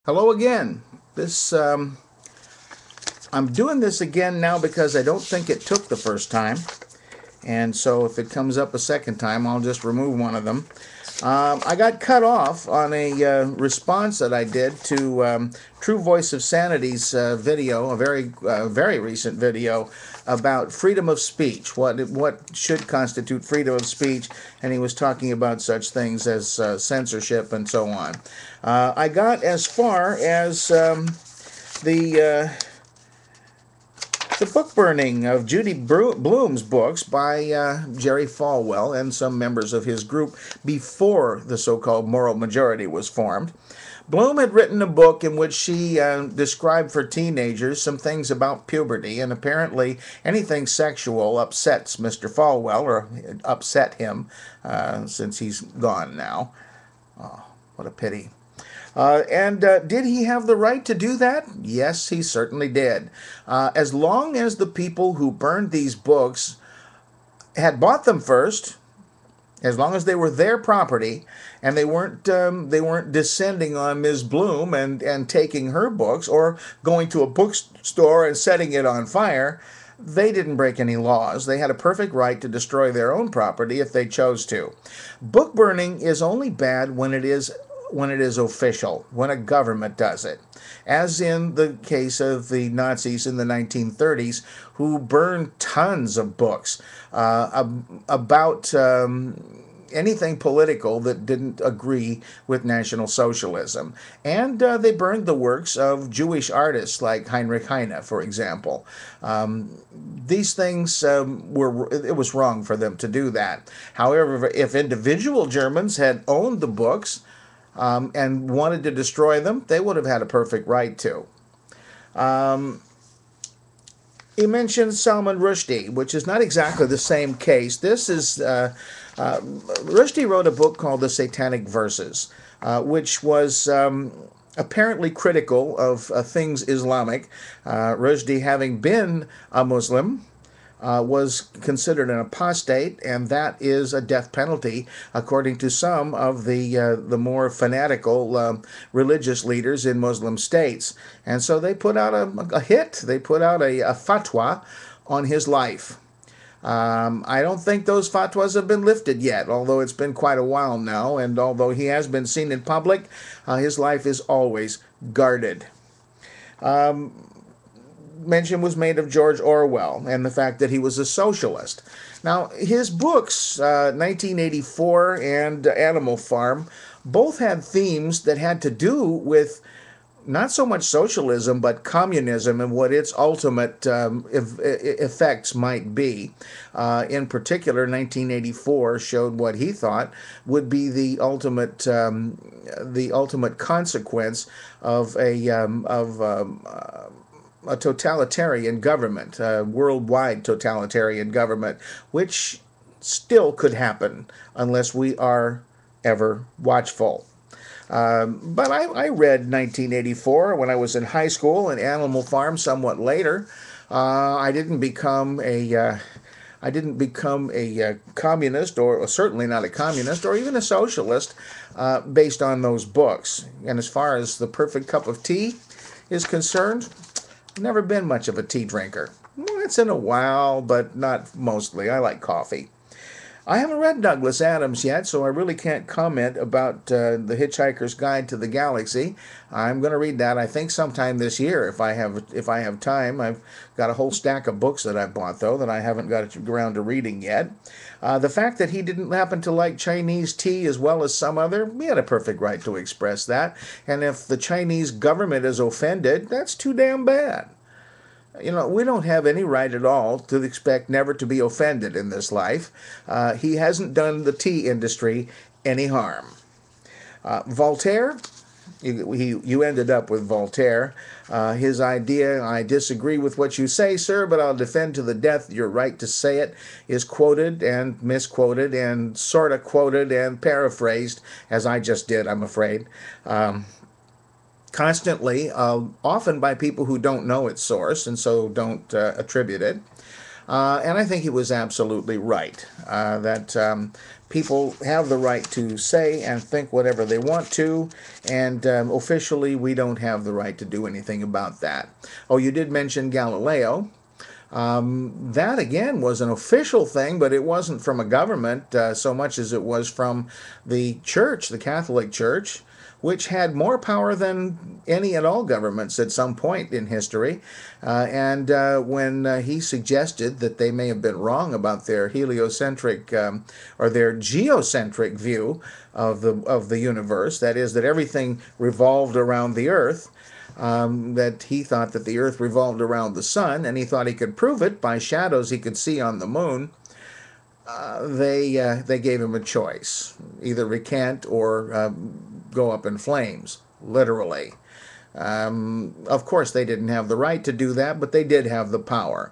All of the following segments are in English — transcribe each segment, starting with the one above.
Hello again. This I'm doing this again now because I don't think it took the first time, and so if it comes up a second time, I'll just remove one of them. I got cut off on a response that I did to True Voice of Sanity's video, a very recent video about freedom of speech, what should constitute freedom of speech, and he was talking about such things as censorship and so on. I got as far as the the book burning of Judy Bloom's books by Jerry Falwell and some members of his group before the so-called moral majority was formed. Bloom had written a book in which she described for teenagers some things about puberty, and apparently anything sexual upsets Mr. Falwell, or upset him, since he's gone now. Oh, what a pity. Did he have the right to do that? Yes, he certainly did. As long as the people who burned these books had bought them first, as long as they were their property, and they weren't descending on Ms. Bloom and taking her books or going to a bookstore and setting it on fire, they didn't break any laws. They had a perfect right to destroy their own property if they chose to. Book burning is only bad when it is official, when a government does it, as in the case of the Nazis in the 1930s, who burned tons of books about anything political that didn't agree with National Socialism. And they burned the works of Jewish artists like Heinrich Heine, for example. These things it was wrong for them to do that. However, if individual Germans had owned the books, and wanted to destroy them, they would have had a perfect right to. He mentioned Salman Rushdie, which is not exactly the same case. This is Rushdie wrote a book called The Satanic Verses, which was apparently critical of things Islamic. Rushdie, having been a Muslim, was considered an apostate, and that is a death penalty, according to some of the more fanatical religious leaders in Muslim states. And so they put out a hit. They put out a fatwa on his life. I don't think those fatwas have been lifted yet, although it's been quite a while now, and although he has been seen in public, his life is always guarded. Mention was made of George Orwell and the fact that he was a socialist. Now, his books, 1984 and Animal Farm, both had themes that had to do with not so much socialism, but communism and what its ultimate effects might be. In particular, 1984 showed what he thought would be the ultimate consequence of a totalitarian government, a worldwide totalitarian government, which still could happen unless we are ever watchful. But I read 1984 when I was in high school and Animal Farm somewhat later. I didn't become a communist, or certainly not a communist, or even a socialist, based on those books. And as far as the perfect cup of tea is concerned, never been much of a tea drinker. Once in a while, but not mostly. I like coffee. I haven't read Douglas Adams yet, so I really can't comment about The Hitchhiker's Guide to the Galaxy. I'm going to read that, I think, sometime this year if I have time. I've got a whole stack of books that I bought, though, that I haven't got around to reading yet. The fact that he didn't happen to like Chinese tea as well as some other, he had a perfect right to express that. And if the Chinese government is offended, that's too damn bad. You know, we don't have any right at all to expect never to be offended in this life. He hasn't done the tea industry any harm. Voltaire, you ended up with Voltaire. His idea, "I disagree with what you say, sir, but I'll defend to the death your right to say it," is quoted and misquoted and sort of quoted and paraphrased, as I just did, I'm afraid. Constantly, often by people who don't know its source and so don't attribute it. And I think he was absolutely right, that people have the right to say and think whatever they want to, and officially we don't have the right to do anything about that. Oh, you did mention Galileo. That again was an official thing, but it wasn't from a government so much as it was from the church, the Catholic Church, which had more power than any and all governments at some point in history. And when he suggested that they may have been wrong about their heliocentric or their geocentric view of the universe, that is, that everything revolved around the Earth, that he thought that the Earth revolved around the sun, and he thought he could prove it by shadows he could see on the moon. They gave him a choice: either recant or go up in flames, literally. Of course, they didn't have the right to do that, but they did have the power.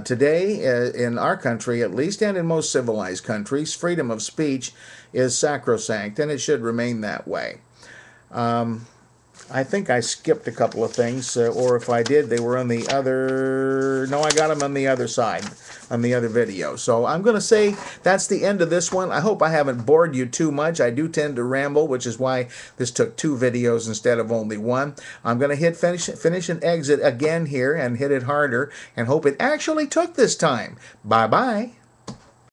Today, in our country at least, and in most civilized countries, freedom of speech is sacrosanct, and it should remain that way. I think I skipped a couple of things, or if I did, they were on the other... No, I got them on the other side, on the other video. So I'm going to say that's the end of this one. I hope I haven't bored you too much. I do tend to ramble, which is why this took 2 videos instead of only 1. I'm going to hit finish and exit again here and hit it harder and hope it actually took this time. Bye-bye.